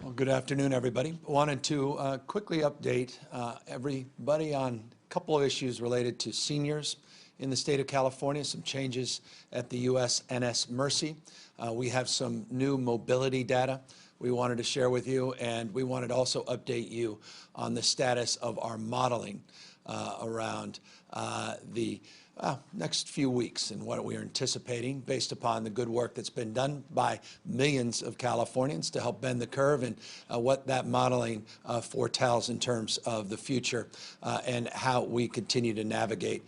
Well, good afternoon, everybody. I wanted to quickly update everybody on a couple of issues related to seniors in the state of California, some changes at the USNS Mercy. We have some new mobility data we wanted to share with you, and we wanted to also update you on the status of our modeling around the next few weeks and what we are anticipating based upon the good work that's been done by millions of Californians to help bend the curve and what that modeling foretells in terms of the future and how we continue to navigate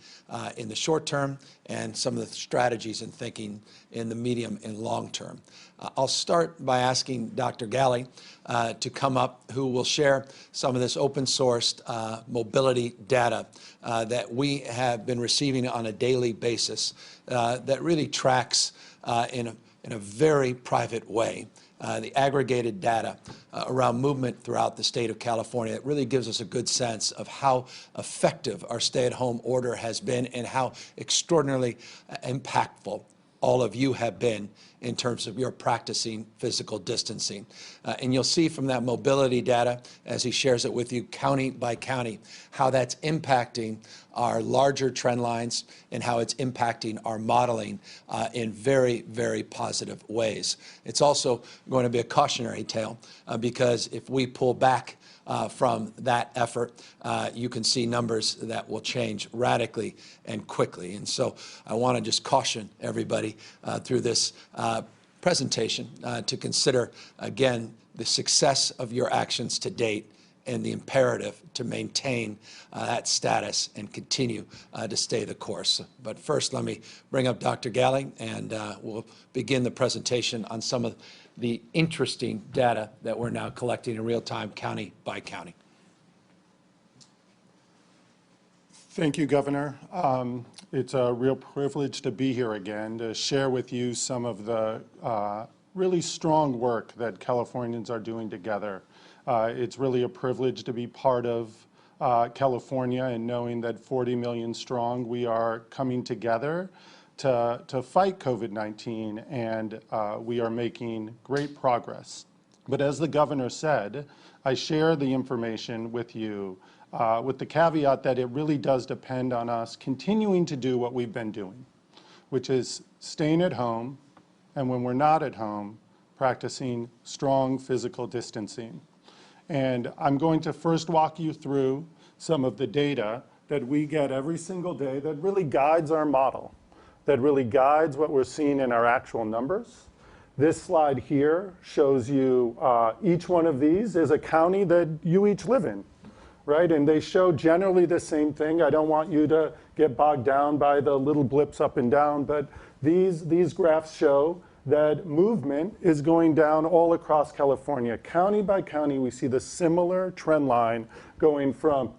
in the short term and some of the strategies and thinking in the medium and long term. I'll start by asking Dr. Galley to come up, who will share some of this open-sourced mobility data that we have been receiving on a daily basis that really tracks in a very private way the aggregated data around movement throughout the state of California. It really gives us a good sense of how effective our stay-at-home order has been and how extraordinarily impactful all of you have been in terms of your practicing physical distancing. And you'll see from that mobility data, as he shares it with you county by county, how that's impacting our larger trend lines and how it's impacting our modeling in very, very positive ways. It's also going to be a cautionary tale because if we pull back from that effort, you can see numbers that will change radically and quickly. And so I want to just caution everybody through this presentation to consider, again, the success of your actions to date and the imperative to maintain that status and continue to stay the course. But first, let me bring up Dr. Galley, and we'll begin the presentation on some of the interesting data that we're now collecting in real time, county by county. Thank you, Governor. It's a real privilege to be here again to share with you some of the really strong work that Californians are doing together. It's really a privilege to be part of California and knowing that 40 million strong, we are coming together to fight COVID-19, and we are making great progress. But as the governor said, I share the information with you with the caveat that it really does depend on us continuing to do what we've been doing, which is staying at home, and when we're not at home, practicing strong physical distancing. And I'm going to first walk you through some of the data that we get every single day that really guides our model, that really guides what we're seeing in our actual numbers. This slide here shows you each one of these is a county that you each live in, right? And they show generally the same thing. I don't want you to get bogged down by the little blips up and down, but these graphs show that movement is going down all across California. County by county, we see the similar trend line going from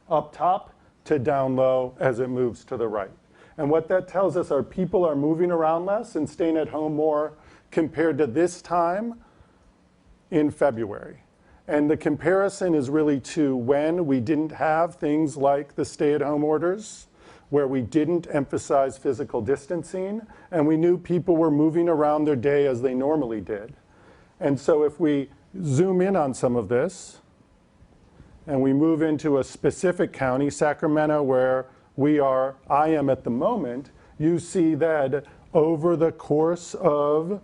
up top to down low as it moves to the right. And what that tells us are people are moving around less and staying at home more compared to this time in February. And the comparison is really to when we didn't have things like the stay-at-home orders, where we didn't emphasize physical distancing, and we knew people were moving around their day as they normally did. And so if we zoom in on some of this, and we move into a specific county, Sacramento, where I am at the moment, you see that over the course of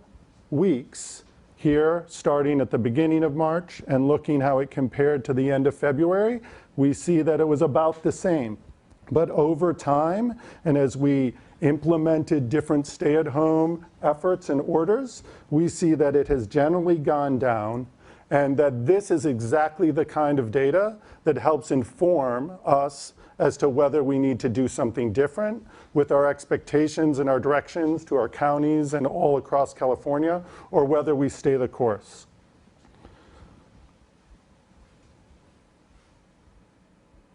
weeks, here, starting at the beginning of March and looking how it compared to the end of February, we see that it was about the same. But over time, and as we implemented different stay-at-home efforts and orders, we see that it has generally gone down, and that this is exactly the kind of data that helps inform us as to whether we need to do something different with our expectations and our directions to our counties and all across California, or whether we stay the course.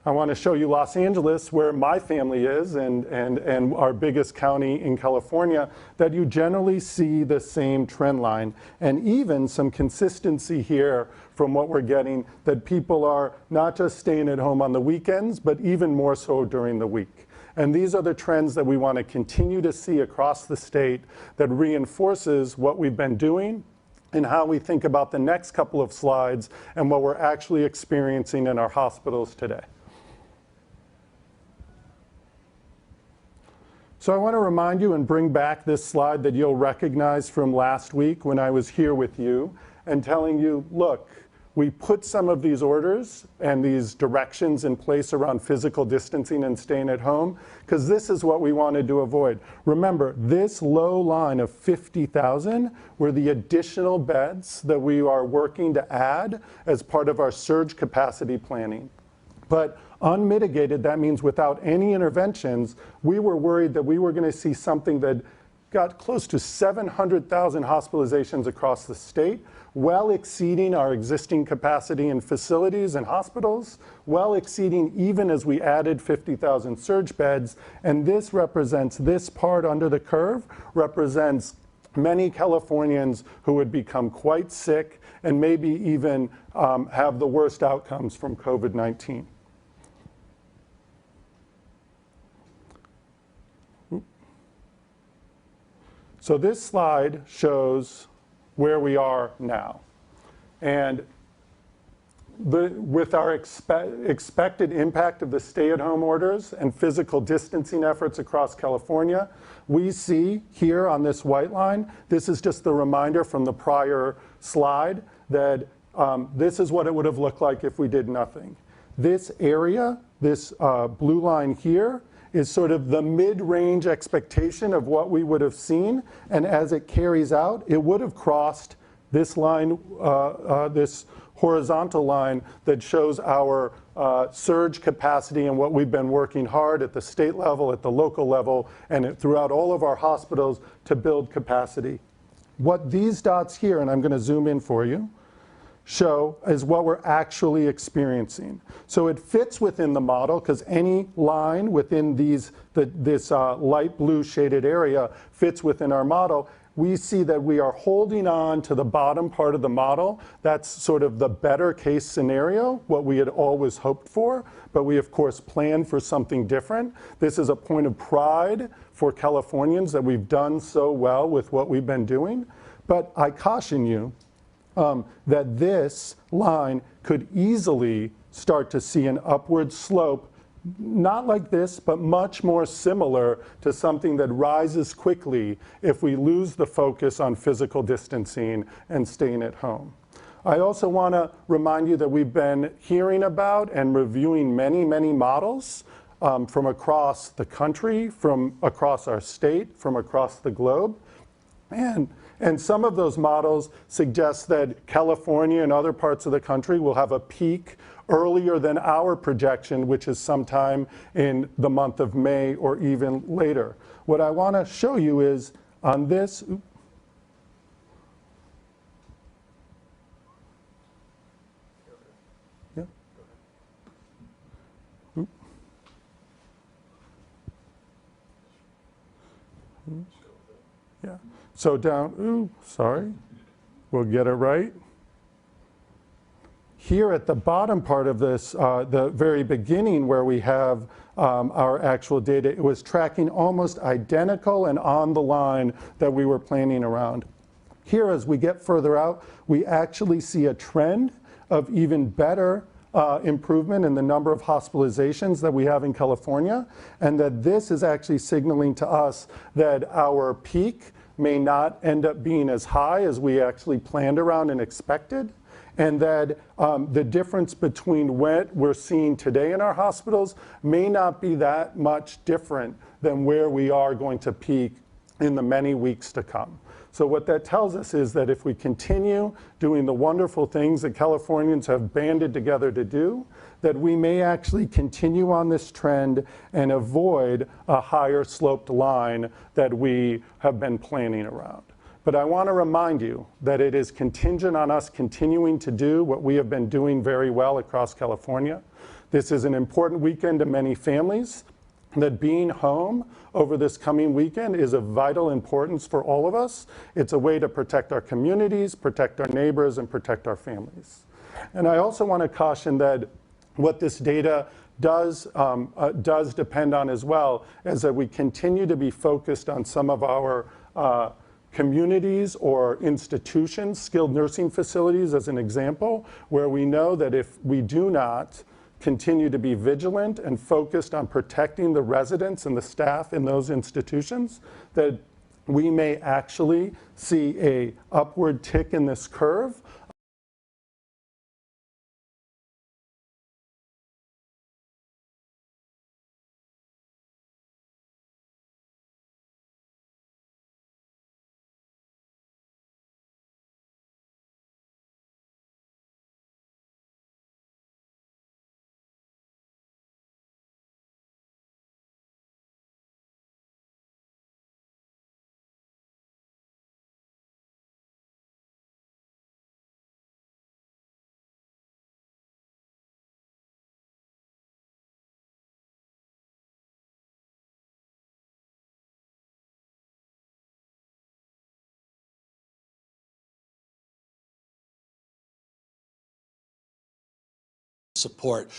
I want to show you Los Angeles, where my family is, and our biggest county in California, that you generally see the same trend line, and even some consistency here from what we're getting, that people are not just staying at home on the weekends, but even more so during the week. And these are the trends that we want to continue to see across the state that reinforces what we've been doing in how we think about the next couple of slides and what we're actually experiencing in our hospitals today. So I want to remind you and bring back this slide that you'll recognize from last week when I was here with you and telling you, look, we put some of these orders and these directions in place around physical distancing and staying at home because this is what we wanted to avoid. Remember, this low line of 50,000 were the additional beds that we are working to add as part of our surge capacity planning. But unmitigated, that means without any interventions, we were worried that we were going to see something that got close to 700,000 hospitalizations across the state, well exceeding our existing capacity in facilities and hospitals, well exceeding even as we added 50,000 surge beds. And this represents, this part under the curve represents many Californians who would become quite sick and maybe even have the worst outcomes from COVID-19. So this slide shows where we are now. And with our expected impact of the stay-at-home orders and physical distancing efforts across California, we see here on this white line, this is just the reminder from the prior slide that this is what it would have looked like if we did nothing. This area, this blue line here, is sort of the mid-range expectation of what we would have seen. And as it carries out, it would have crossed this line, this horizontal line that shows our surge capacity and what we've been working hard at the state level, at the local level, and throughout all of our hospitals to build capacity. What these dots here, and I'm going to zoom in for you, show is what we're actually experiencing. So it fits within the model because any line within this light blue shaded area fits within our model. We see that we are holding on to the bottom part of the model. That's sort of the better case scenario, what we had always hoped for, but we of course planned for something different. This is a point of pride for Californians that we've done so well with what we've been doing. But I caution you that this line could easily start to see an upward slope, not like this, but much more similar to something that rises quickly if we lose the focus on physical distancing and staying at home. I also want to remind you that we've been hearing about and reviewing many, many models from across the country, from across our state, from across the globe. And some of those models suggest that California and other parts of the country will have a peak earlier than our projection, which is sometime in the month of May or even later. What I want to show you is on this, yeah. Yeah. So down, sorry, we'll get it right. Here at the bottom part of this, the very beginning where we have our actual data, it was tracking almost identical and on the line that we were planning around. Here, as we get further out, we actually see a trend of even better improvement in the number of hospitalizations that we have in California, and that this is actually signaling to us that our peak may not end up being as high as we actually planned around and expected, and that the difference between what we're seeing today in our hospitals may not be that much different than where we are going to peak in the many weeks to come. So what that tells us is that if we continue doing the wonderful things that Californians have banded together to do, that we may actually continue on this trend and avoid a higher sloped line that we have been planning around. But I want to remind you that it is contingent on us continuing to do what we have been doing very well across California. This is an important weekend to many families, that being home over this coming weekend is of vital importance for all of us. It's a way to protect our communities, protect our neighbors, and protect our families. And I also want to caution that what this data does depend on as well is that we continue to be focused on some of our communities or institutions, skilled nursing facilities as an example, where we know that if we do not continue to be vigilant and focused on protecting the residents and the staff in those institutions, that we may actually see a upward tick in this curve. Support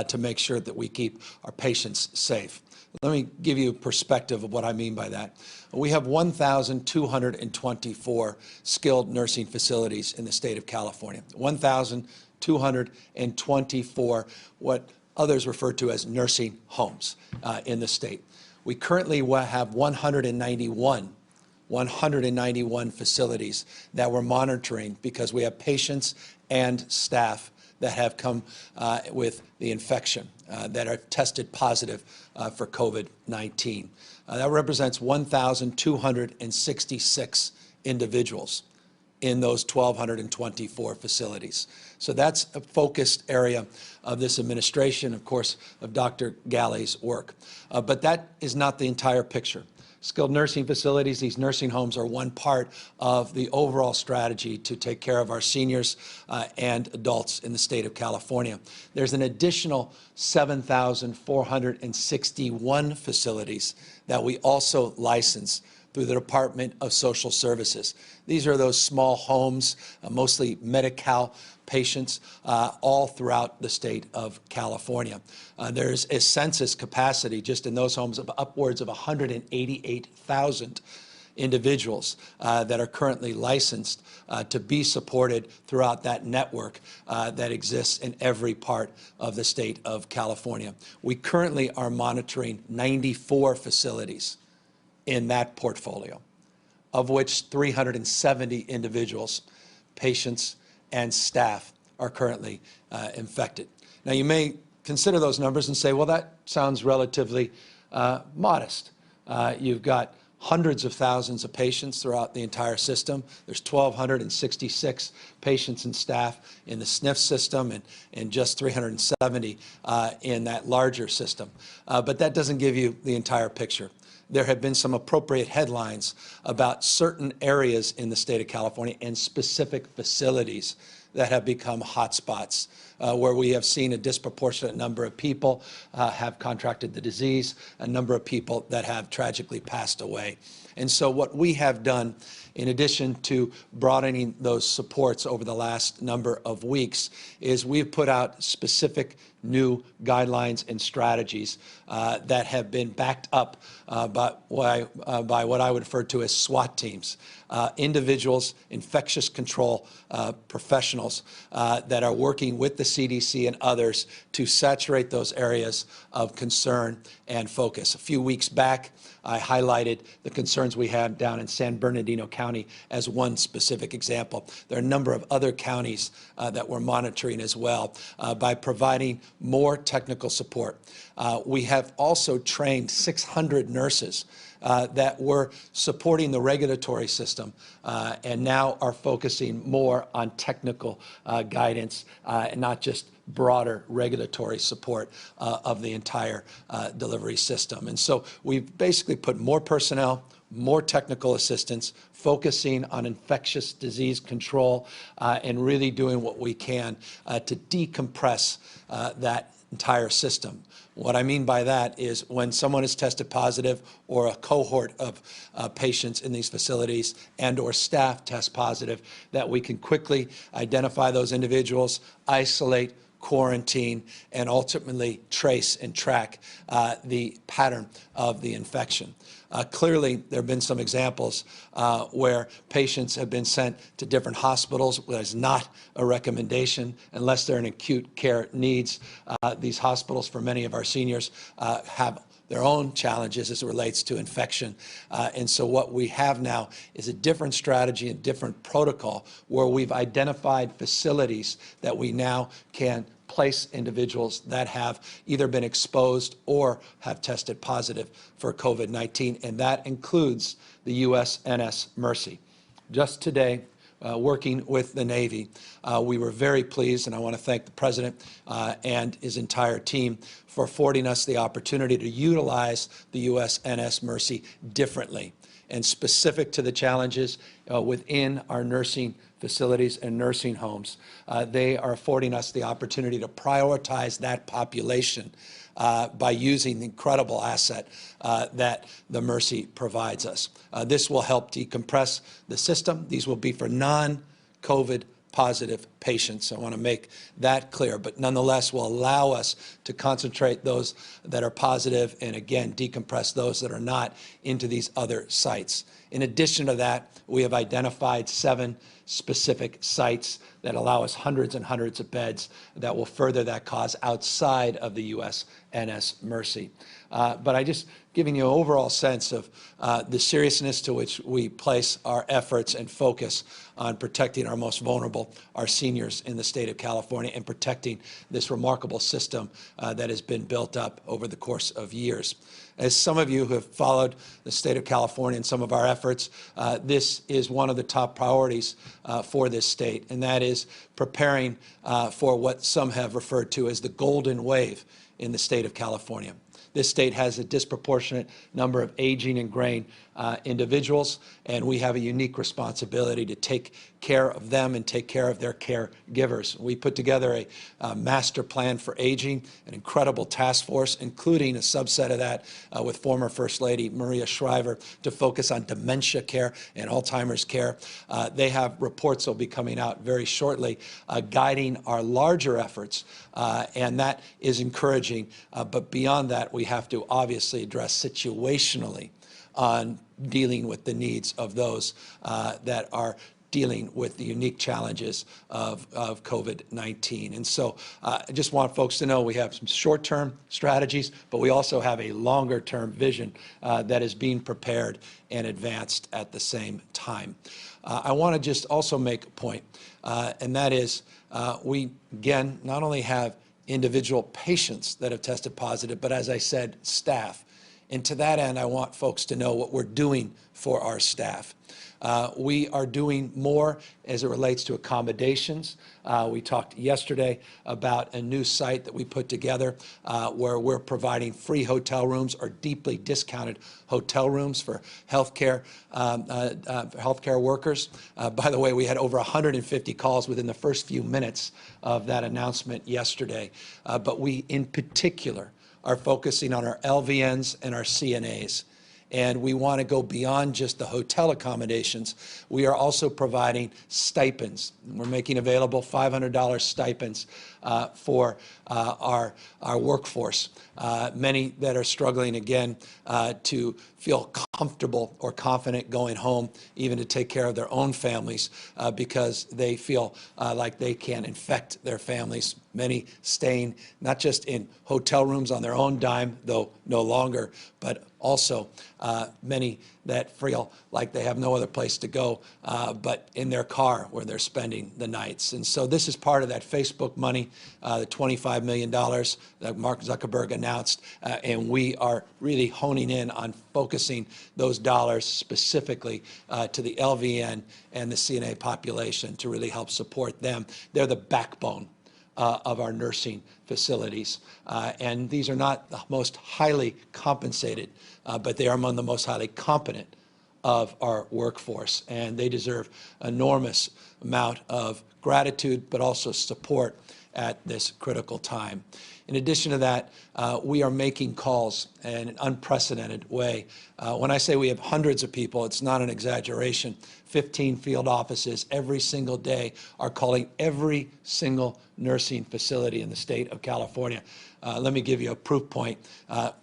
to make sure that we keep our patients safe. Let me give you a perspective of what I mean by that. We have 1,224 skilled nursing facilities in the state of California. 1,224, what others refer to as nursing homes in the state. We currently have 191 facilities that we're monitoring because we have patients and staff that have come with the infection, that are tested positive for COVID-19. That represents 1,266 individuals in those 1,224 facilities. So that's a focused area of this administration, of course, of Dr. Galley's work. But that is not the entire picture. Skilled nursing facilities, these nursing homes are one part of the overall strategy to take care of our seniors and adults in the state of California. There's an additional 7,461 facilities that we also license through the Department of Social Services. These are those small homes, mostly Medi-Cal patients, all throughout the state of California. There's a census capacity just in those homes of upwards of 188,000 individuals that are currently licensed to be supported throughout that network that exists in every part of the state of California. We currently are monitoring 94 facilities in that portfolio, of which 370 individuals, patients, and staff are currently infected. Now, you may consider those numbers and say, well, that sounds relatively modest. You've got hundreds of thousands of patients throughout the entire system. There's 1,266 patients and staff in the SNF system and just 370 in that larger system. But that doesn't give you the entire picture. There have been some appropriate headlines about certain areas in the state of California and specific facilities that have become hotspots, where we have seen a disproportionate number of people have contracted the disease, a number of people that have tragically passed away. And so what we have done, in addition to broadening those supports over the last number of weeks, is we've put out specific new guidelines and strategies that have been backed up by what I would refer to as SWAT teams, individuals, infectious control professionals that are working with the CDC and others to saturate those areas of concern and focus. A few weeks back, I highlighted the concerns we had down in San Bernardino County as one specific example. There are a number of other counties that we're monitoring as well by providing more technical support. We have also trained 600 nurses that were supporting the regulatory system and now are focusing more on technical guidance and not just broader regulatory support of the entire delivery system. And so we've basically put more personnel, more technical assistance, focusing on infectious disease control and really doing what we can to decompress that entire system. What I mean by that is when someone is tested positive or a cohort of patients in these facilities and or staff test positive, that we can quickly identify those individuals, isolate, quarantine, and ultimately trace and track the pattern of the infection. Clearly, there have been some examples where patients have been sent to different hospitals. That is not a recommendation unless they're in acute care needs. These hospitals, for many of our seniors, have their own challenges as it relates to infection. And so what we have now is a different strategy and different protocol where we've identified facilities that we now can place individuals that have either been exposed or have tested positive for COVID-19, and that includes the USNS Mercy. Just today, working with the Navy, we were very pleased, and I want to thank the President and his entire team for affording us the opportunity to utilize the USNS Mercy differently and specific to the challenges within our nursing facilities and nursing homes. They are affording us the opportunity to prioritize that population by using the incredible asset that the Mercy provides us. This will help decompress the system. These will be for non-COVID positive patients. I want to make that clear, but nonetheless will allow us to concentrate those that are positive and, again, decompress those that are not into these other sites. In addition to that, we have identified 7 specific sites that allow us hundreds and hundreds of beds that will further that cause outside of the USNS Mercy. But I just giving you an overall sense of the seriousness to which we place our efforts and focus on protecting our most vulnerable, our seniors in the state of California, and protecting this remarkable system that has been built up over the course of years. As some of you who have followed the state of California and some of our efforts, this is one of the top priorities for this state, and that is preparing for what some have referred to as the golden wave in the state of California. This state has a disproportionate number of aging and graying individuals, and we have a unique responsibility to take care of them and take care of their caregivers. We put together a master plan for aging, an incredible task force, including a subset of that with former First Lady Maria Shriver to focus on dementia care and Alzheimer's care. They have reports that will be coming out very shortly guiding our larger efforts, and that is encouraging. But beyond that, we have to obviously address situationally on dealing with the needs of those that are dealing with the unique challenges of COVID-19. And so I just want folks to know we have some short-term strategies, but we also have a longer-term vision that is being prepared and advanced at the same time. I want to just also make a point, and that is we, again, not only have individual patients that have tested positive, but as I said, staff. And to that end, I want folks to know what we're doing for our staff. We are doing more as it relates to accommodations. We talked yesterday about a new site that we put together where we're providing free hotel rooms or deeply discounted hotel rooms for healthcare workers. By the way, we had over 150 calls within the first few minutes of that announcement yesterday. But we, in particular, are focusing on our LVNs and our CNAs. And we want to go beyond just the hotel accommodations. We are also providing stipends. We're making available $500 stipends for our workforce. Many that are struggling, again, to feel comfortable or confident going home, even to take care of their own families because they feel like they can infect their families. Many staying not just in hotel rooms on their own dime, though no longer, but also many that feel like they have no other place to go but in their car where they're spending the nights. And so this is part of that Facebook money, the $25 million that Mark Zuckerberg announced, and we are really honing in on focusing those dollars specifically to the LVN and the CNA population to really help support them. They're the backbone of our nursing facilities. And these are not the most highly compensated, but they are among the most highly competent of our workforce. And they deserve enormous amount of gratitude, but also support at this critical time. In addition to that, we are making calls in an unprecedented way. When I say we have hundreds of people, it's not an exaggeration. 15 field offices every single day are calling every single nursing facility in the state of California. Let me give you a proof point.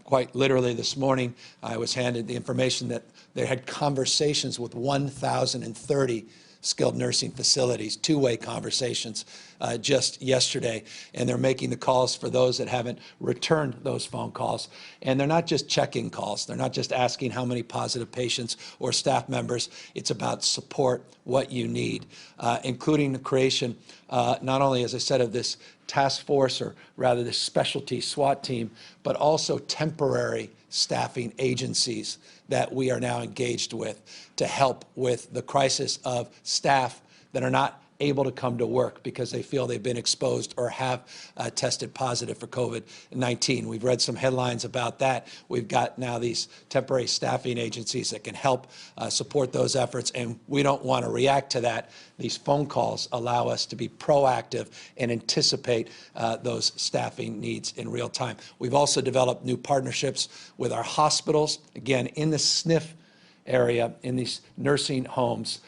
Quite literally this morning, I was handed the information that they had conversations with 1,030 skilled nursing facilities, two-way conversations just yesterday, and they're making the calls for those that haven't returned those phone calls. And they're not just checking calls. They're not just asking how many positive patients or staff members. It's about support, what you need, including the creation, not only, as I said, of this task force, or rather this specialty SWAT team, but also temporary staffing agencies that we are now engaged with to help with the crisis of staff that are not able to come to work because they feel they've been exposed or have tested positive for COVID-19. We've read some headlines about that. We've got now these temporary staffing agencies that can help support those efforts, and we don't want to react to that. These phone calls allow us to be proactive and anticipate those staffing needs in real time. We've also developed new partnerships with our hospitals, again, in the SNF area, in these nursing homes.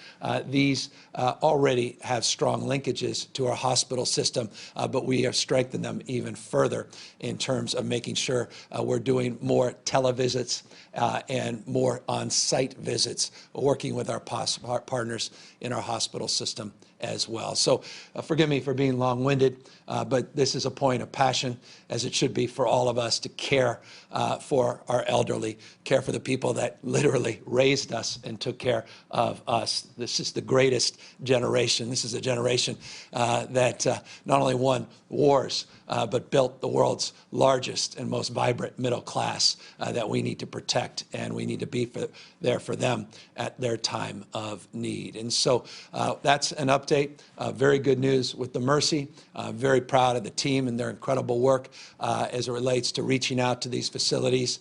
These already have strong linkages to our hospital system, but we have strengthened them even further in terms of making sure we're doing more televisits and more on-site visits, working with our partners in our hospital system as well. So forgive me for being long-winded, but this is a point of passion, as it should be for all of us, to care for our elderly, care for the people that literally raised us and took care of us. This is the greatest generation. This is a generation that not only won wars, but built the world's largest and most vibrant middle class that we need to protect, and we need to be there for them at their time of need. And so that's an update. Very good news with the Mercy. Very proud of the team and their incredible work as it relates to reaching out to these facilities.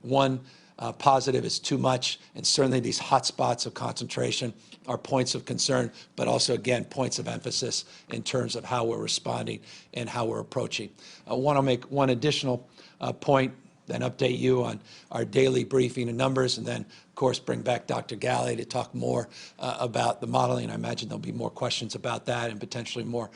One positive is too much, and certainly these hot spots of concentration are points of concern, but also, again, points of emphasis in terms of how we're responding and how we're approaching. I want to make one additional point, then update you on our daily briefing and numbers, and then, of course, bring back Dr. Galley to talk more about the modeling. I imagine there'll be more questions about that and potentially more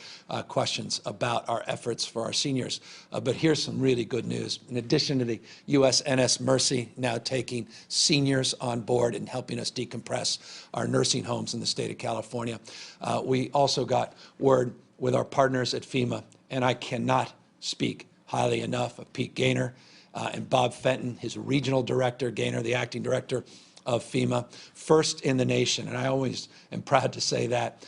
questions about our efforts for our seniors. But here's some really good news. In addition to the USNS Mercy now taking seniors on board and helping us decompress our nursing homes in the state of California, we also got word with our partners at FEMA, and I cannot speak highly enough of Pete Gaynor and Bob Fenton, his regional director, Gaynor, the acting director of FEMA, first in the nation. And I always am proud to say that.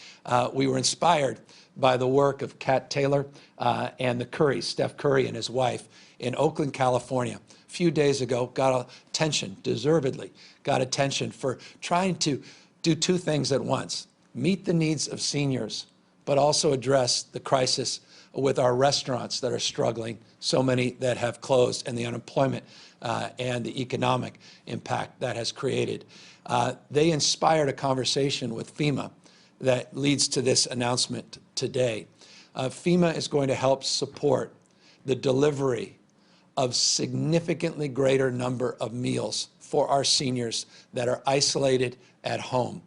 We were inspired by the work of Kat Taylor and the Currys, Steph Curry and his wife, in Oakland, California. A few days ago, got attention, deservedly got attention for trying to do two things at once: meet the needs of seniors, but also address the crisis with our restaurants that are struggling, so many that have closed, and the unemployment and the economic impact that has created. They inspired a conversation with FEMA that leads to this announcement today. FEMA is going to help support the delivery of significantly greater number of meals for our seniors that are isolated at home.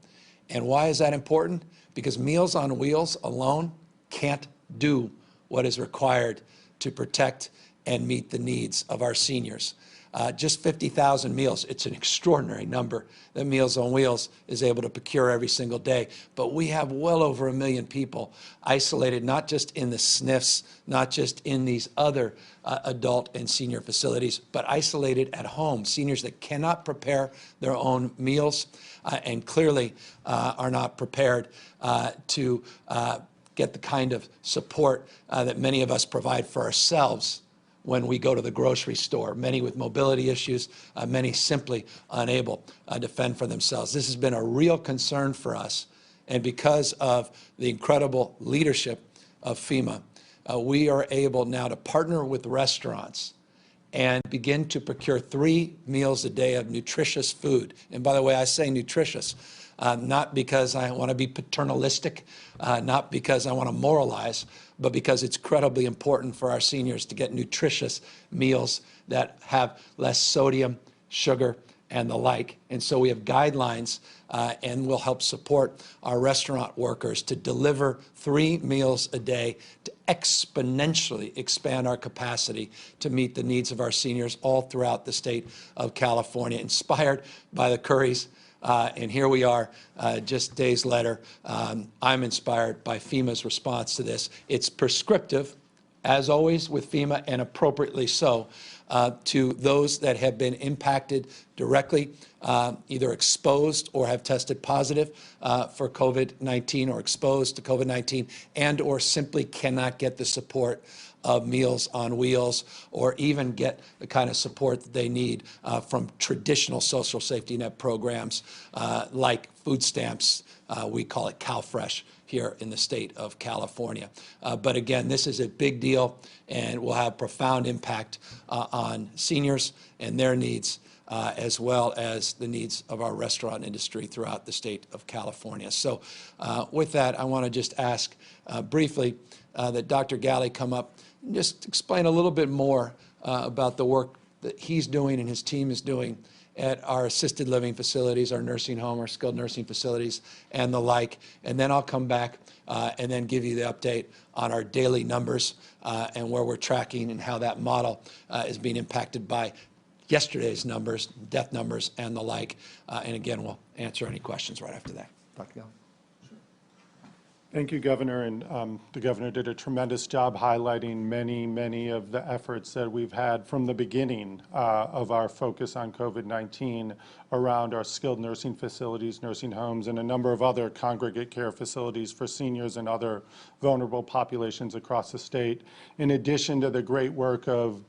And why is that important? Because Meals on Wheels alone can't do what is required to protect and meet the needs of our seniors. Just 50,000 meals. It's an extraordinary number that Meals on Wheels is able to procure every single day. But we have well over 1 million people isolated, not just in the SNFs, not just in these other adult and senior facilities, but isolated at home. Seniors that cannot prepare their own meals and clearly are not prepared to get the kind of support that many of us provide for ourselves when we go to the grocery store, many with mobility issues, many simply unable to fend for themselves. This has been a real concern for us, and because of the incredible leadership of FEMA, we are able now to partner with restaurants and begin to procure 3 meals a day of nutritious food. And by the way, I say nutritious, not because I want to be paternalistic, not because I want to moralize, but because it's incredibly important for our seniors to get nutritious meals that have less sodium, sugar, and the like. And so we have guidelines and we'll help support our restaurant workers to deliver 3 meals a day to exponentially expand our capacity to meet the needs of our seniors all throughout the state of California, inspired by the Currys. And here we are, just days later. I'm inspired by FEMA's response to this. It's prescriptive, as always with FEMA, and appropriately so, to those that have been impacted directly, either exposed or have tested positive for COVID-19 or exposed to COVID-19, and or simply cannot get the support of Meals on Wheels or even get the kind of support that they need from traditional social safety net programs like food stamps. We call it CalFresh here in the state of California. But again, this is a big deal and will have profound impact on seniors and their needs, as well as the needs of our restaurant industry throughout the state of California. So with that, I want to just ask briefly that Dr. Galley come up and just explain a little bit more about the work that he's doing and his team is doing at our assisted living facilities, our nursing home, our skilled nursing facilities, and the like. And then I'll come back and then give you the update on our daily numbers and where we're tracking and how that model is being impacted by yesterday's numbers, death numbers, and the like. And again, we'll answer any questions right after that. Dr. Galley. Thank you, Governor. And the Governor did a tremendous job highlighting many of the efforts that we've had from the beginning of our focus on COVID-19 around our skilled nursing facilities, nursing homes, and a number of other congregate care facilities for seniors and other vulnerable populations across the state, in addition to the great work of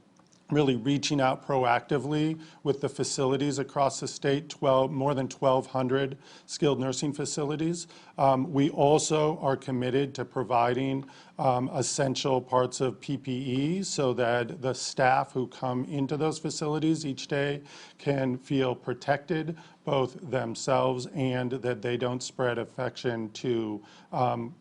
really reaching out proactively with the facilities across the state, more than 1,200 skilled nursing facilities. We also are committed to providing essential parts of PPE so that the staff who come into those facilities each day can feel protected, both themselves and that they don't spread infection to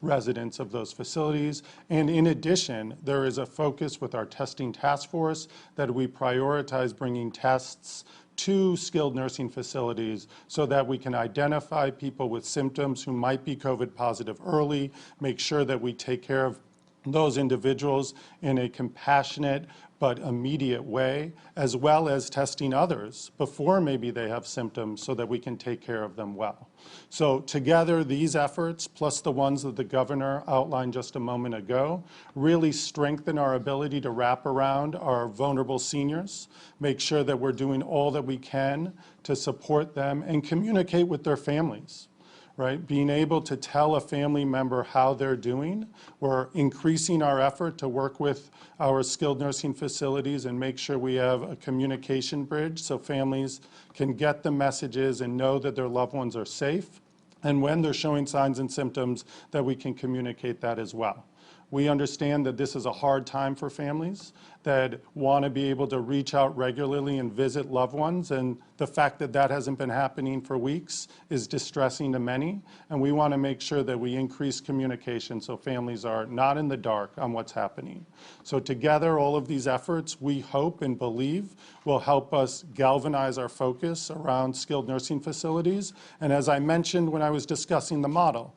residents of those facilities. And in addition, there is a focus with our testing task force that we prioritize bringing tests to skilled nursing facilities so that we can identify people with symptoms who might be COVID positive early, make sure that we take care of those individuals in a compassionate but immediate way, as well as testing others before maybe they have symptoms so that we can take care of them well. So together, these efforts, plus the ones that the Governor outlined just a moment ago, really strengthen our ability to wrap around our vulnerable seniors, make sure that we're doing all that we can to support them and communicate with their families. Right? Being able to tell a family member how they're doing. We're increasing our effort to work with our skilled nursing facilities and make sure we have a communication bridge so families can get the messages and know that their loved ones are safe. And when they're showing signs and symptoms, that we can communicate that as well. We understand that this is a hard time for families that want to be able to reach out regularly and visit loved ones, and the fact that that hasn't been happening for weeks is distressing to many, and we want to make sure that we increase communication so families are not in the dark on what's happening. So together, all of these efforts, we hope and believe, will help us galvanize our focus around skilled nursing facilities, and as I mentioned when I was discussing the model,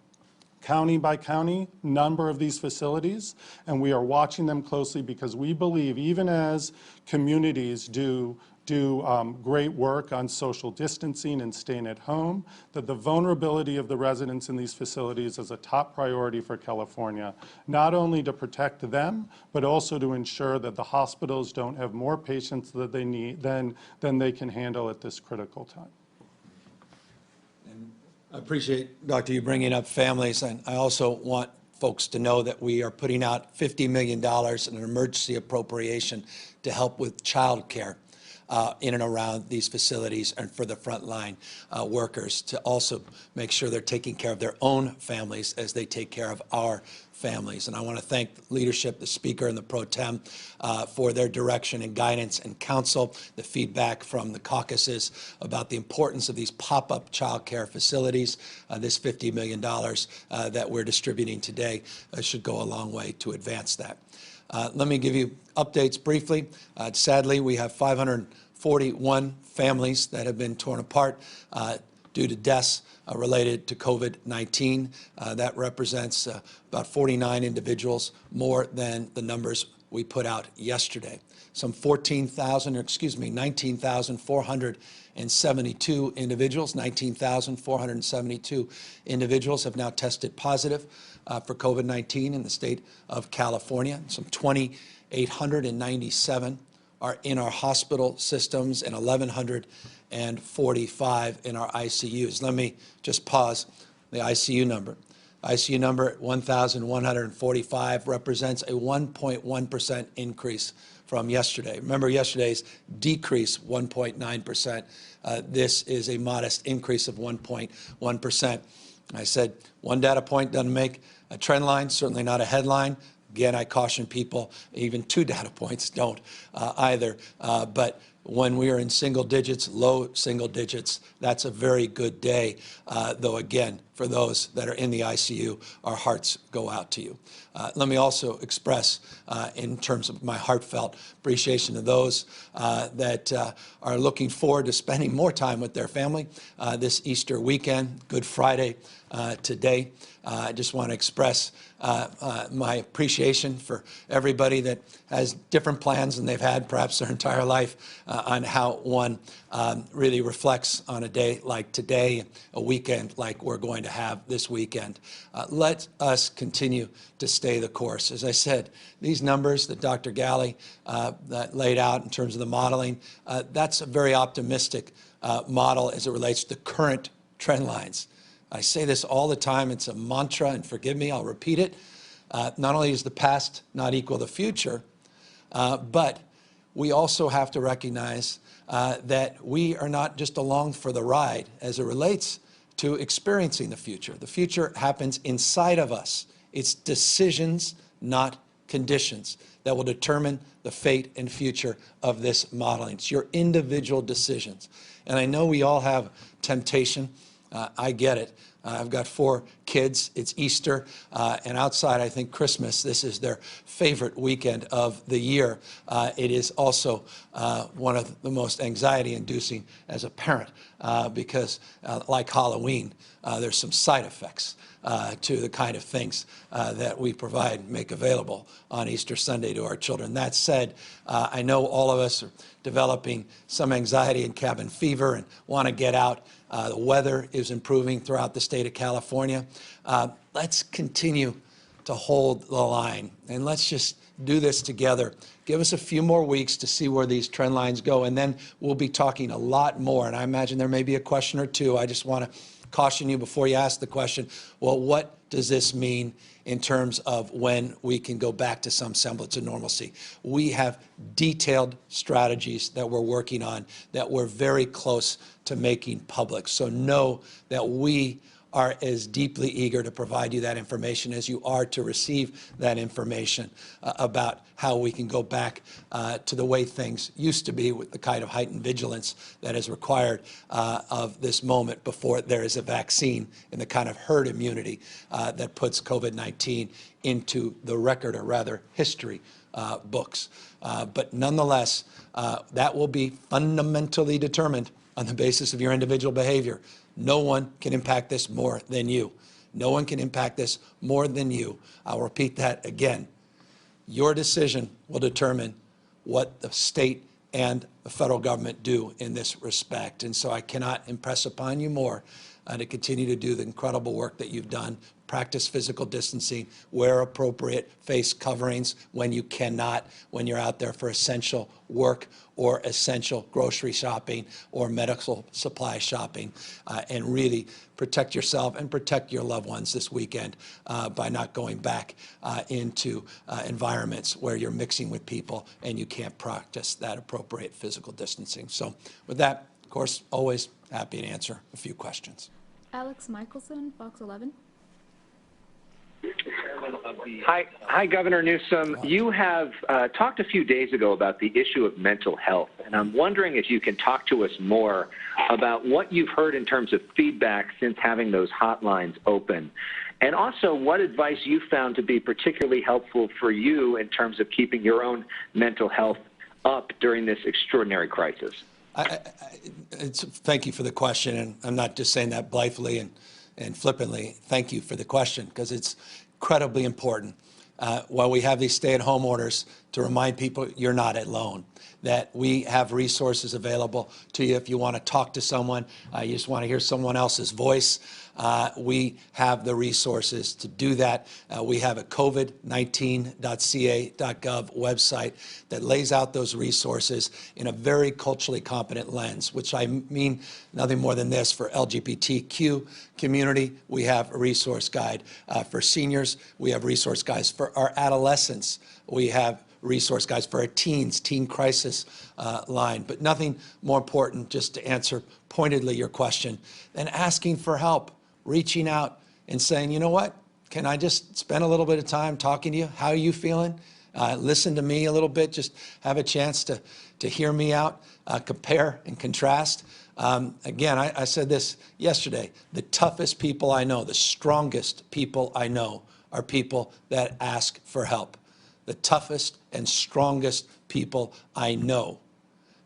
county by county, number of these facilities, and we are watching them closely because we believe even as communities do great work on social distancing and staying at home, that the vulnerability of the residents in these facilities is a top priority for California, not only to protect them, but also to ensure that the hospitals don't have more patients that they need than they can handle at this critical time. I appreciate, Doctor, you bringing up families, and I also want folks to know that we are putting out $50 million in an emergency appropriation to help with child care in and around these facilities and for the frontline workers to also make sure they're taking care of their own families as they take care of our families. And I want to thank the leadership, the Speaker and the Pro Tem for their direction and guidance and counsel, the feedback from the caucuses about the importance of these pop-up child care facilities. This $50 million that we're distributing today should go a long way to advance that. Let me give you updates briefly. Sadly, we have 541 families that have been torn apart due to deaths related to COVID-19. That represents about 49 individuals more than the numbers we put out yesterday. Some 19,472 individuals, 19,472 individuals have now tested positive for COVID-19 in the state of California. Some 2,897 are in our hospital systems and 1,145 in our ICUs. Let me just pause the ICU number. ICU number at 1,145 represents a 1.1% increase from yesterday. Remember yesterday's decrease, 1.9%. This is a modest increase of 1.1%. I said one data point doesn't make a trend line, certainly not a headline. Again, I caution people, even 2 data points don't either. But when we are in single digits, low single digits, that's a very good day. Though, again, for those that are in the ICU, our hearts go out to you. Let me also express, in terms of my heartfelt appreciation to those that are looking forward to spending more time with their family this Easter weekend, Good Friday today. I just want to express my appreciation for everybody that has different plans than they've had perhaps their entire life on how one really reflects on a day like today, a weekend like we're going to have this weekend. Let us continue to stay the course. As I said, these numbers that Dr. Galley that laid out in terms of the modeling, that's a very optimistic model as it relates to current trend lines. I say this all the time. It's a mantra, and forgive me, I'll repeat it. Not only does the past not equal the future, but we also have to recognize that we are not just along for the ride as it relates to experiencing the future. The future happens inside of us. It's decisions, not conditions, that will determine the fate and future of this modeling. It's your individual decisions. And I know we all have temptation. I get it. I've got 4 kids. It's Easter. And outside, I think Christmas, this is their favorite weekend of the year. It is also one of the most anxiety-inducing as a parent because, like Halloween, there's some side effects to the kind of things that we provide and make available on Easter Sunday to our children. That said, I know all of us are developing some anxiety and cabin fever and want to get out. The weather is improving throughout the state of California. Let's continue to hold the line, and let's just do this together. Give us a few more weeks to see where these trend lines go, and then we'll be talking a lot more. And I imagine there may be a question or two. I just want to caution you before you ask the question, well, what does this mean in terms of when we can go back to some semblance of normalcy? We have detailed strategies that we're working on that we're very close to making public. So know that we are as deeply eager to provide you that information as you are to receive that information about how we can go back to the way things used to be with the kind of heightened vigilance that is required of this moment before there is a vaccine and the kind of herd immunity that puts COVID-19 into the record, or rather history books. But nonetheless, that will be fundamentally determined on the basis of your individual behavior. No one can impact this more than you. No one can impact this more than you. I'll repeat that again. Your decision will determine what the state and the federal government do in this respect. And so I cannot impress upon you more to continue to do the incredible work that you've done. Practice physical distancing, wear appropriate face coverings when you cannot, when you're out there for essential work or essential grocery shopping or medical supply shopping, and really protect yourself and protect your loved ones this weekend by not going back into environments where you're mixing with people and you can't practice that appropriate physical distancing. So with that, of course, always happy to answer a few questions. Alex Michelson, Fox 11. Hi, Governor Newsom. You have talked a few days ago about the issue of mental health, and I'm wondering if you can talk to us more about what you've heard in terms of feedback since having those hotlines open, and also what advice you found to be particularly helpful for you in terms of keeping your own mental health up during this extraordinary crisis. Thank you for the question, and I'm not just saying that blithely and flippantly. Thank you for the question, because it's incredibly important while we have these stay-at-home orders to remind people you're not alone, that we have resources available to you if you want to talk to someone, you just want to hear someone else's voice. We have the resources to do that. We have a covid19.ca.gov website that lays out those resources in a very culturally competent lens, which I mean nothing more than this. For LGBTQ community, we have a resource guide. For seniors, we have resource guides. For our adolescents, we have resource guides. For our teens, teen crisis line. But nothing more important, just to answer pointedly your question, than asking for help, reaching out and saying, you know what, can I just spend a little bit of time talking to you? How are you feeling? Listen to me a little bit, just have a chance to hear me out, compare and contrast. Again, I said this yesterday, the toughest people I know, the strongest people I know are people that ask for help. The toughest and strongest people I know,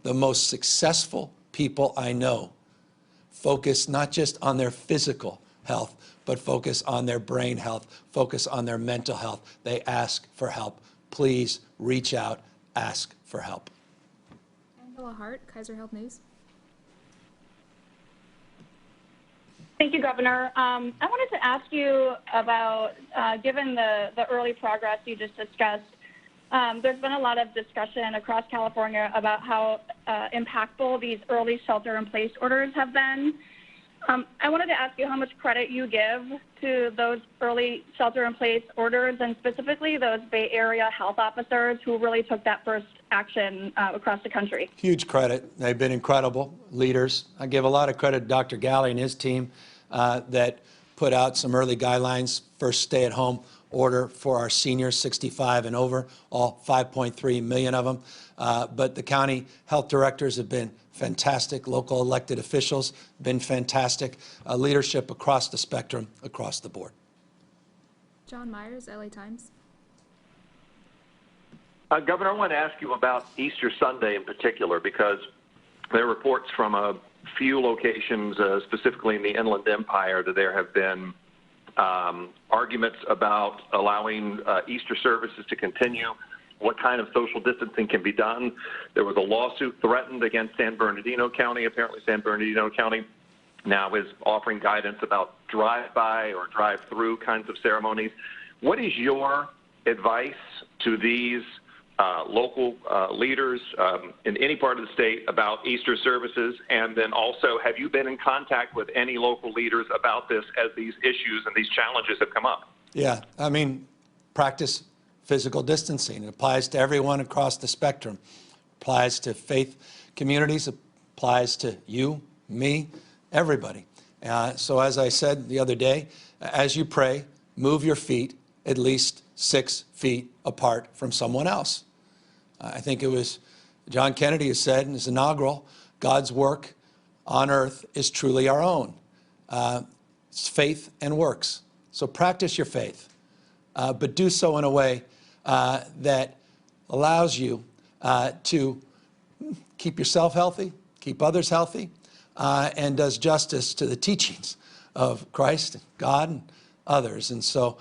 the most successful people I know, focus not just on their physical health, but focus on their brain health, focus on their mental health. They ask for help. Please reach out, ask for help. Angela Hart, Kaiser Health News. Thank you, Governor. I wanted to ask you about, given the early progress you just discussed, there's been a lot of discussion across California about how impactful these early shelter-in-place orders have been. I wanted to ask you how much credit you give to those early shelter-in-place orders, and specifically those Bay Area health officers who really took that first action across the country. Huge credit. They've been incredible leaders. I give a lot of credit to Dr. Galley and his team that put out some early guidelines, first stay-at-home order for our seniors 65 and over, all 5.3 million of them. But the county health directors have been fantastic. Local elected officials have been fantastic. Leadership across the spectrum, across the board. John Myers, LA Times. Governor, I want to ask you about Easter Sunday in particular, because there are reports from a few locations, specifically in the Inland Empire, that there have been arguments about allowing Easter services to continue, what kind of social distancing can be done. There was a lawsuit threatened against San Bernardino County. Apparently San Bernardino County now is offering guidance about drive-by or drive-through kinds of ceremonies. What is your advice to these local leaders in any part of the state about Easter services? And then also, have you been in contact with any local leaders about this as these issues and these challenges have come up? Yeah, I mean, practice physical distancing. It applies to everyone across the spectrum. It applies to faith communities. It applies to you, me, everybody. So as I said the other day, as you pray, move your feet at least 6 feet apart from someone else. I think it was John Kennedy who said in his inaugural, God's work on earth is truly our own. It's faith and works. So practice your faith, but do so in a way that allows you to keep yourself healthy, keep others healthy, and does justice to the teachings of Christ, God, and others. And so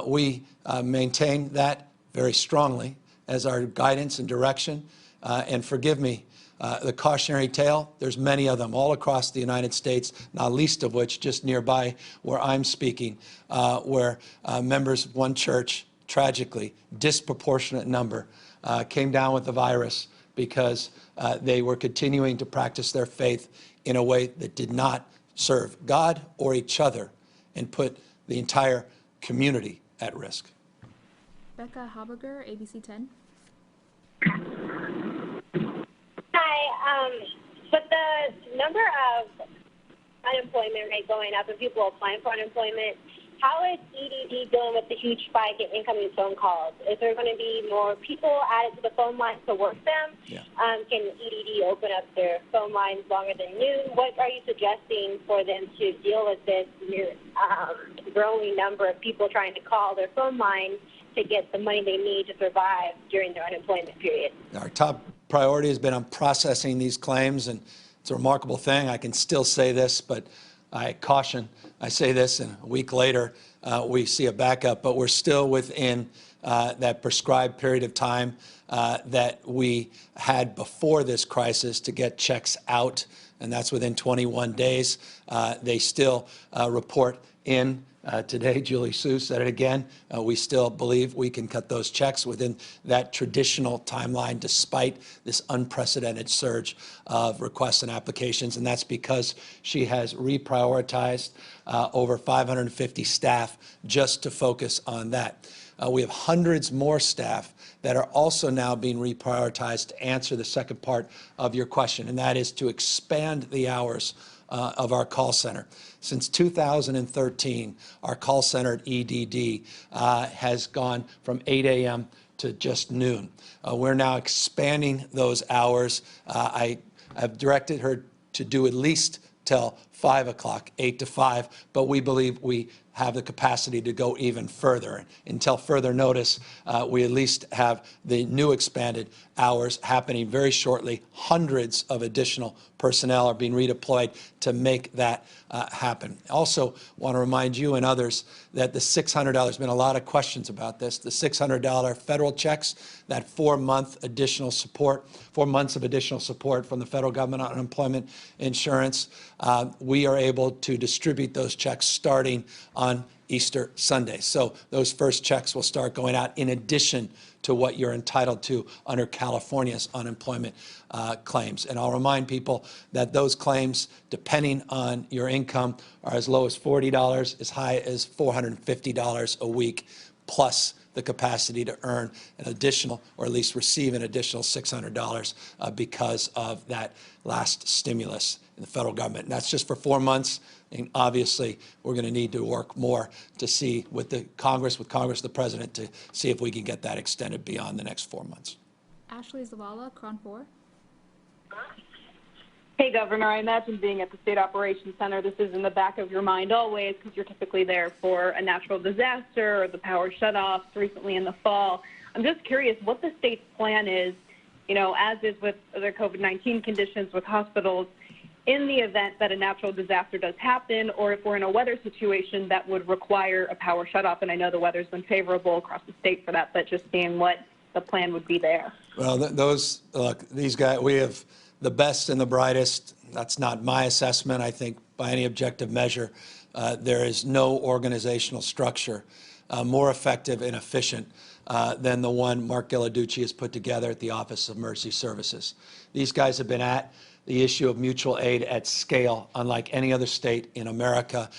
we maintain that very strongly as our guidance and direction. And forgive me, the cautionary tale, there's many of them all across the United States, not least of which just nearby where I'm speaking, where members of one church, tragically, disproportionate number, came down with the virus because they were continuing to practice their faith in a way that did not serve God or each other and put the entire community at risk. Becca Haberger, ABC 10. Hi. With the number of unemployment rate going up and people applying for unemployment, how is EDD dealing with the huge spike in incoming phone calls? Is there going to be more people added to the phone lines to work them? Yeah. Can EDD open up their phone lines longer than noon? What are you suggesting for them to deal with this growing number of people trying to call their phone lines to get the money they need to survive during their unemployment period? Our top priority has been on processing these claims, and it's a remarkable thing. I can still say this, but I caution, I say this, and a week later, we see a backup, but we're still within that prescribed period of time that we had before this crisis to get checks out, and that's within 21 days. They still report in. Today, Julie Sue said it again. We still believe we can cut those checks within that traditional timeline despite this unprecedented surge of requests and applications, and that's because she has reprioritized over 550 staff just to focus on that. We have hundreds more staff that are also now being reprioritized to answer the second part of your question, and that is to expand the hours of our call center. Since 2013, our call center at EDD has gone from 8 a.m. to just noon. We're now expanding those hours. I have directed her to do at least till 5 o'clock, 8 to 5, but we believe we have the capacity to go even further. Until further notice, we at least have the new expanded hours happening very shortly. Hundreds of additional personnel are being redeployed to make that happen. Also want to remind you and others that the $600, there's been a lot of questions about this, the $600 federal checks, that 4 months of additional support from the federal government on unemployment insurance, we are able to distribute those checks starting on Easter Sunday. So those first checks will start going out in addition to what you're entitled to under California's unemployment claims. And I'll remind people that those claims, depending on your income, are as low as $40, as high as $450 a week, plus the capacity to earn an additional, or at least receive an additional $600 because of that last stimulus in the federal government. And that's just for 4 months. And obviously, we're going to need to work more to see with Congress, the president, to see if we can get that extended beyond the next 4 months. Ashley Zavala, Cron 4. Hey, Governor, I imagine being at the State Operations Center, this is in the back of your mind always because you're typically there for a natural disaster or the power shutoffs recently in the fall. I'm just curious what the state's plan is, as is with the COVID-19 conditions with hospitals, in the event that a natural disaster does happen, or if we're in a weather situation that would require a power shutoff. And I know the weather's been favorable across the state for that, but just seeing what the plan would be there. Well, these guys, we have the best and the brightest. That's not my assessment. I think by any objective measure, there is no organizational structure more effective and efficient than the one Mark Gilladucci has put together at the Office of Mercy Services. These guys have been at the issue of mutual aid at scale, unlike any other state in America,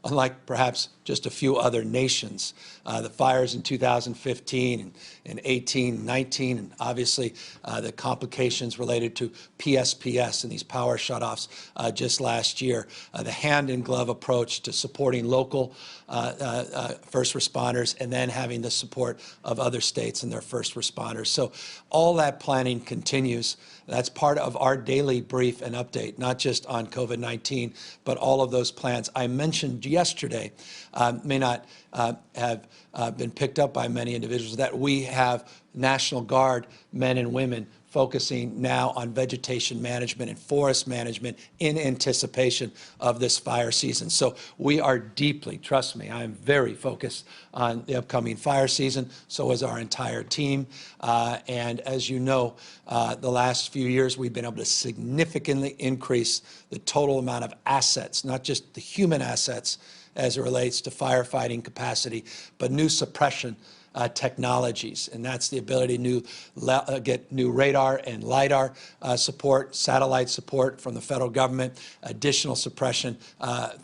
unlike perhaps just a few other nations. The fires in 2015 and 18, 19, and obviously the complications related to PSPS and these power shutoffs just last year. The hand-in-glove approach to supporting local first responders and then having the support of other states and their first responders. So all that planning continues. That's part of our daily brief and update, not just on COVID-19, but all of those plans. I mentioned yesterday, may not have been picked up by many individuals, that we have National Guard men and women focusing now on vegetation management and forest management in anticipation of this fire season. So we are deeply, trust me, I am very focused on the upcoming fire season. So is our entire team. And as you know, the last few years, we've been able to significantly increase the total amount of assets, not just the human assets as it relates to firefighting capacity, but new suppression technologies, and that's the ability to get new radar and LIDAR support, satellite support from the federal government, additional suppression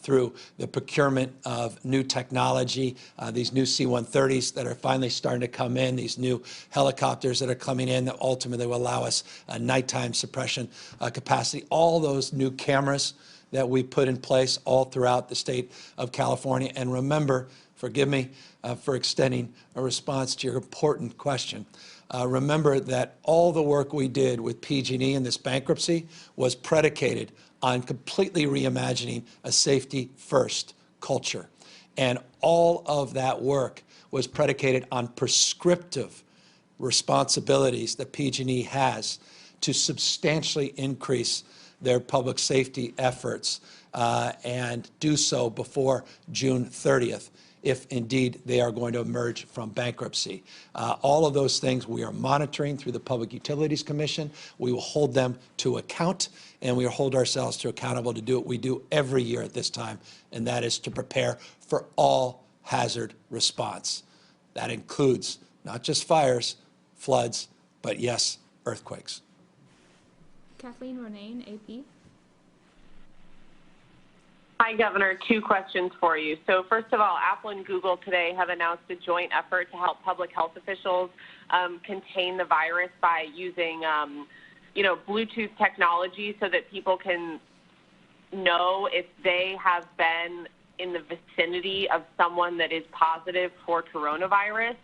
through the procurement of new technology, these new C-130s that are finally starting to come in, these new helicopters that are coming in that ultimately will allow us nighttime suppression capacity, all those new cameras that we put in place all throughout the state of California. And remember, forgive me for extending a response to your important question. Remember that all the work we did with PG&E in this bankruptcy was predicated on completely reimagining a safety-first culture. And all of that work was predicated on prescriptive responsibilities that PG&E has to substantially increase their public safety efforts and do so before June 30th, if indeed they are going to emerge from bankruptcy. All of those things we are monitoring through the Public Utilities Commission. We will hold them to account, and we will hold ourselves to accountable to do what we do every year at this time, and that is to prepare for all hazard response. That includes not just fires, floods, but yes, earthquakes. Kathleen Ronayne, AP. Hi, Governor. 2 questions for you. So first of all, Apple and Google today have announced a joint effort to help public health officials contain the virus by using, Bluetooth technology so that people can know if they have been in the vicinity of someone that is positive for coronavirus.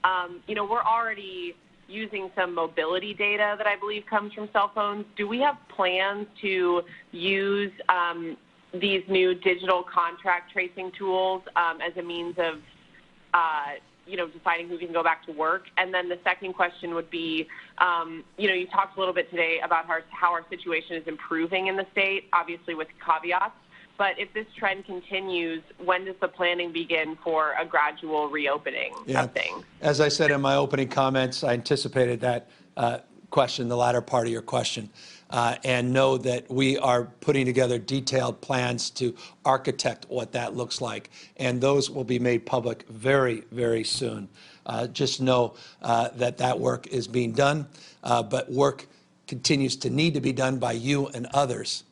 We're already using some mobility data that I believe comes from cell phones. Do we have plans to use these new digital contract tracing tools as a means of, deciding who can go back to work? And then the second question would be, you talked a little bit today about how our situation is improving in the state, obviously with caveats. But if this trend continues, when does the planning begin for a gradual reopening of things? As I said in my opening comments, I anticipated that question, the latter part of your question, and know that we are putting together detailed plans to architect what that looks like. And those will be made public very, very soon. Just know that work is being done, but work continues to need to be done by you and others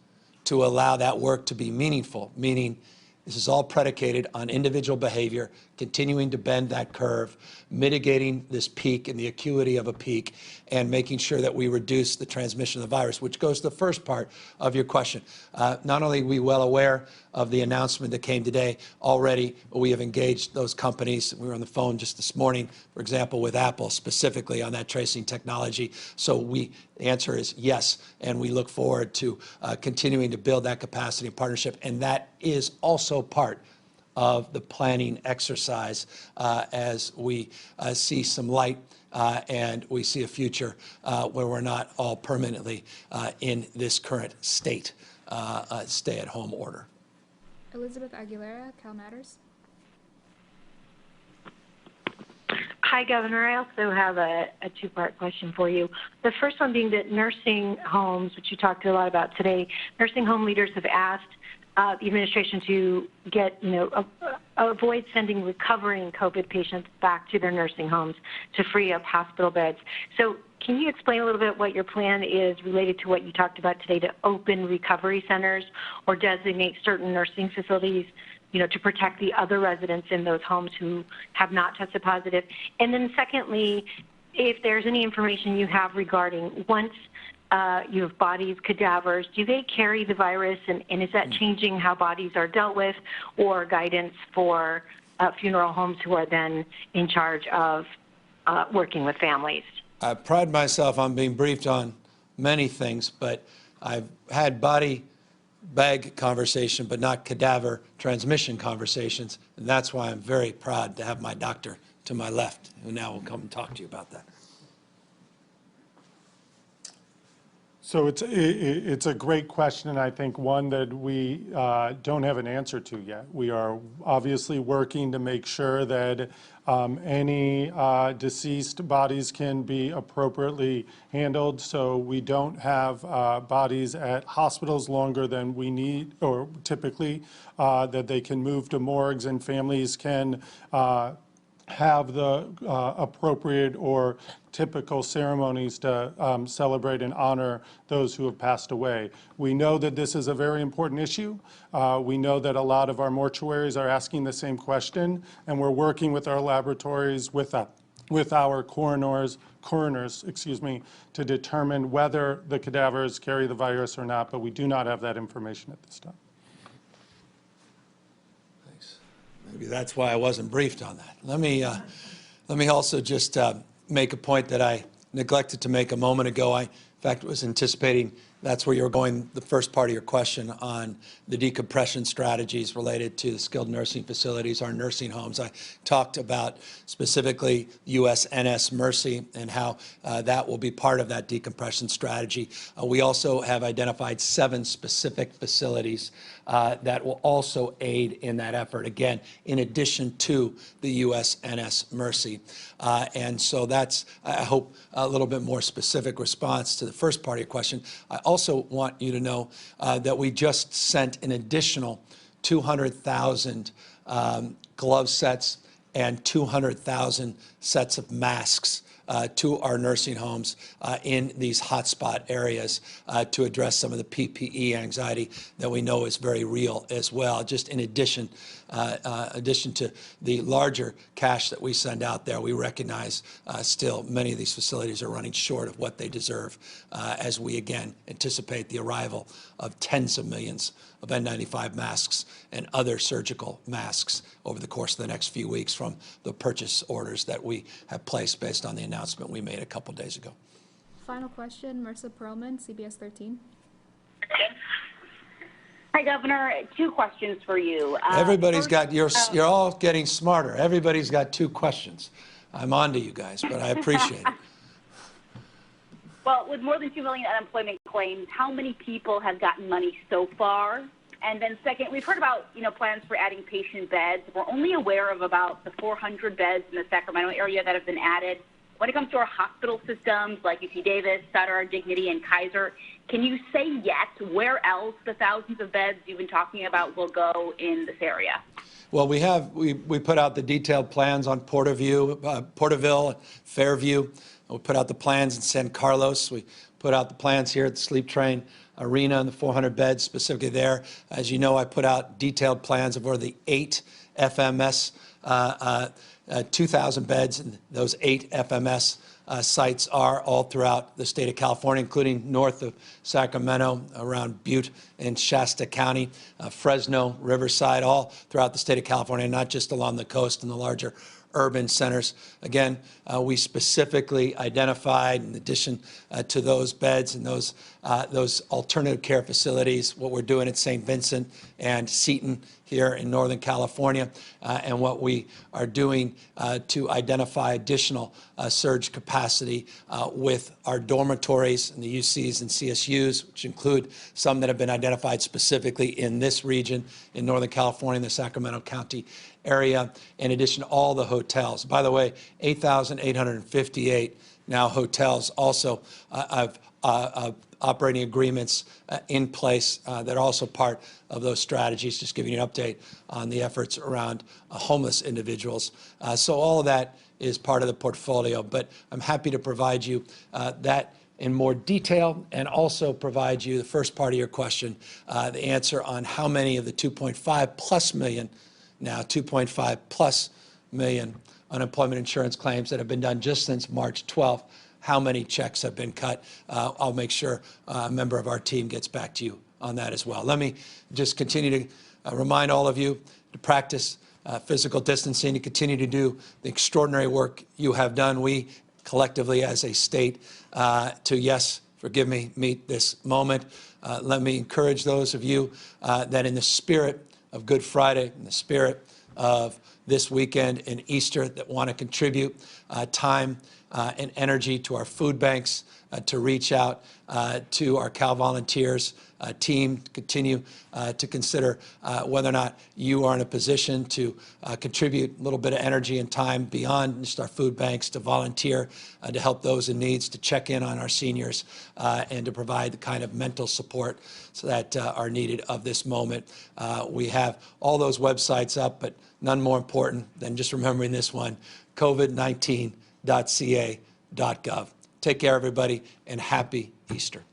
to allow that work to be meaningful, meaning this is all predicated on individual behavior, continuing to bend that curve, mitigating this peak and the acuity of a peak, and making sure that we reduce the transmission of the virus, which goes to the first part of your question. Not only are we well aware of the announcement that came today, already we have engaged those companies. We were on the phone just this morning, for example, with Apple specifically on that tracing technology. So the answer is yes, and we look forward to continuing to build that capacity and partnership, and that is also part of the planning exercise as we see some light and we see a future where we're not all permanently in this current state stay-at-home order. Elizabeth Aguilera, Cal Matters. Hi, Governor. I also have a 2-part question for you. The first one being that nursing homes, which you talked a lot about today, nursing home leaders have asked the administration to avoid sending recovering COVID patients back to their nursing homes to free up hospital beds. So can you explain a little bit what your plan is related to what you talked about today to open recovery centers or designate certain nursing facilities, to protect the other residents in those homes who have not tested positive? And then secondly, if there's any information you have regarding once you have bodies, cadavers, do they carry the virus, and is that changing how bodies are dealt with, or guidance for funeral homes who are then in charge of working with families? I pride myself on being briefed on many things, but I've had body bag conversation, but not cadaver transmission conversations, and that's why I'm very proud to have my doctor to my left, who now will come and talk to you about that. So it's a great question, and I think one that we don't have an answer to yet. We are obviously working to make sure that any deceased bodies can be appropriately handled, so we don't have bodies at hospitals longer than we need, or typically, that they can move to morgues and families can have the appropriate or typical ceremonies to celebrate and honor those who have passed away. We know that this is a very important issue. We know that a lot of our mortuaries are asking the same question, and we're working with our laboratories, with our coroners, coroners, to determine whether the cadavers carry the virus or not, but we do not have that information at this time. Thanks. Maybe that's why I wasn't briefed on that. Let me also just make a point that I neglected to make a moment ago. I, in fact, was anticipating that's where you were going, the first part of your question on the decompression strategies related to the skilled nursing facilities, our nursing homes. I talked about specifically USNS Mercy and how that will be part of that decompression strategy. We also have identified 7 specific facilities that will also aid in that effort, again, in addition to the USNS Mercy. And so that's, I hope, a little bit more specific response to the first part of your question. I also want you to know that we just sent an additional 200,000 glove sets and 200,000 sets of masks to our nursing homes in these hotspot areas to address some of the PPE anxiety that we know is very real as well. Just in addition to the larger cash that we send out there, we recognize still many of these facilities are running short of what they deserve as we, again, anticipate the arrival of tens of millions of N95 masks and other surgical masks over the course of the next few weeks from the purchase orders that we have placed based on the announcement we made a couple days ago. Final question, Marissa Perlman, CBS 13. Hi, Governor. 2 questions for you. Everybody's got, you're all getting smarter. Everybody's got 2 questions. I'm on to you guys, but I appreciate it. Well, with more than 2 million unemployment claims, how many people have gotten money so far? And then second, we've heard about, plans for adding patient beds. We're only aware of about the 400 beds in the Sacramento area that have been added. When it comes to our hospital systems like UC Davis, Sutter, Dignity, and Kaiser, can you say yet where else the thousands of beds you've been talking about will go in this area? Well, we put out the detailed plans on Porterville, Fairview. We put out the plans in San Carlos. We put out the plans here at the Sleep Train Arena and the 400 beds specifically there. As you know, I put out detailed plans of where the 8 FMS 2,000 beds in those 8 FMS sites are all throughout the state of California, including north of Sacramento, around Butte and Shasta County, Fresno, Riverside, all throughout the state of California, not just along the coast and the larger urban centers. Again, we specifically identified, in addition to those beds and those alternative care facilities, what we're doing at St. Vincent and Seton here in Northern California, and what we are doing to identify additional surge capacity with our dormitories and the UCs and CSUs, which include some that have been identified specifically in this region in Northern California, in the Sacramento County area, in addition to all the hotels. By the way, 8,858 now hotels also have operating agreements in place that are also part of those strategies, just giving you an update on the efforts around homeless individuals. So all of that is part of the portfolio, but I'm happy to provide you that in more detail and also provide you the first part of your question, the answer on how many of the 2.5 plus million, now 2.5 plus million unemployment insurance claims that have been done just since March 12th, how many checks have been cut. I'll make sure a member of our team gets back to you on that as well. Let me just continue to remind all of you to practice physical distancing, to continue to do the extraordinary work you have done. We collectively as a state yes, forgive me, meet this moment. Let me encourage those of you that in the spirit of Good Friday, in the spirit of this weekend and Easter, that want to contribute time and energy to our food banks, to reach out to our Cal Volunteers team, to continue to consider whether or not you are in a position to contribute a little bit of energy and time beyond just our food banks, to volunteer, to help those in needs, to check in on our seniors, and to provide the kind of mental support that are needed of this moment. We have all those websites up, but none more important than just remembering this one, COVID-19.ca.gov. Take care, everybody, and happy Easter.